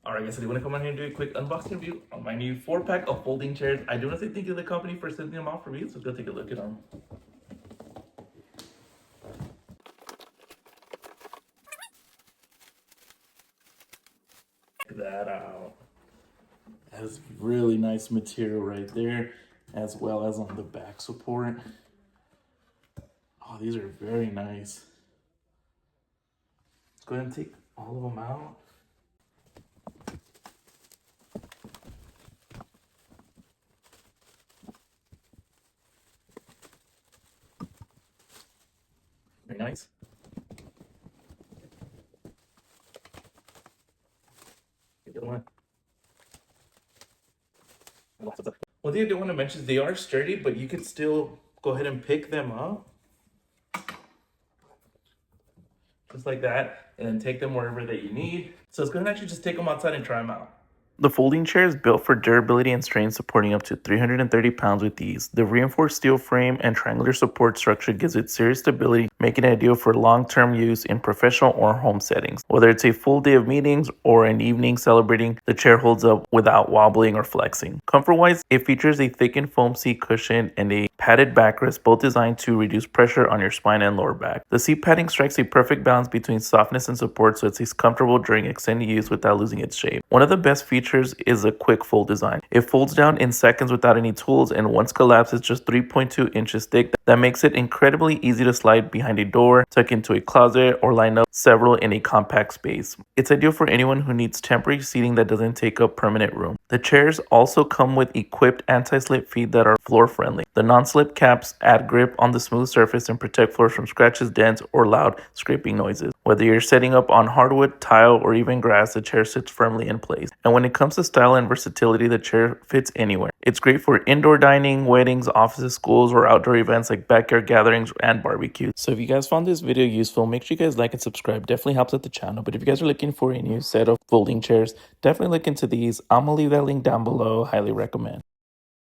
Alright guys, so I want to come on here and do a quick unboxing review on my new 4-pack of folding chairs. I do want to say thank you to the company for sending them out for me, so let's go take a look at them. Check that out. That is really nice material right there, as well as on the back support. Oh, these are very nice. Let's go ahead and take all of them out. Very nice. The other one. One thing I do want to mention is they are sturdy, but you can still go ahead and pick them up. Just like that, and then take them wherever that you need. So let's go ahead and actually just take them outside and try them out. The folding chair is built for durability and strength, supporting up to 330 pounds with ease. The reinforced steel frame and triangular support structure gives it serious stability, making it ideal for long-term use in professional or home settings. Whether it's a full day of meetings or an evening celebrating, the chair holds up without wobbling or flexing. Comfort-wise, it features a thickened foam seat cushion and a padded backrest, both designed to reduce pressure on your spine and lower back. The seat padding strikes a perfect balance between softness and support, so it's comfortable during extended use without losing its shape. One of the best features is a quick fold design. It folds down in seconds without any tools, and once collapsed, it's just 3.2 inches thick. That makes it incredibly easy to slide behind a door, tuck into a closet, or line up several in a compact space. It's ideal for anyone who needs temporary seating that doesn't take up permanent room. The chairs also come with equipped anti-slip feet that are floor friendly. The non-slip caps add grip on the smooth surface and protect floors from scratches, dents, or loud scraping noises. Whether you're setting up on hardwood, tile, or even grass, the chair sits firmly in place. And when it comes to style and versatility, the chair fits anywhere. It's great for indoor dining, weddings, offices, schools, or outdoor events like backyard gatherings and barbecues. So if you guys found this video useful, make sure you guys like and subscribe. Definitely helps out the channel. But if you guys are looking for a new set of folding chairs, definitely look into these. I'm gonna leave that link down below. Highly recommend.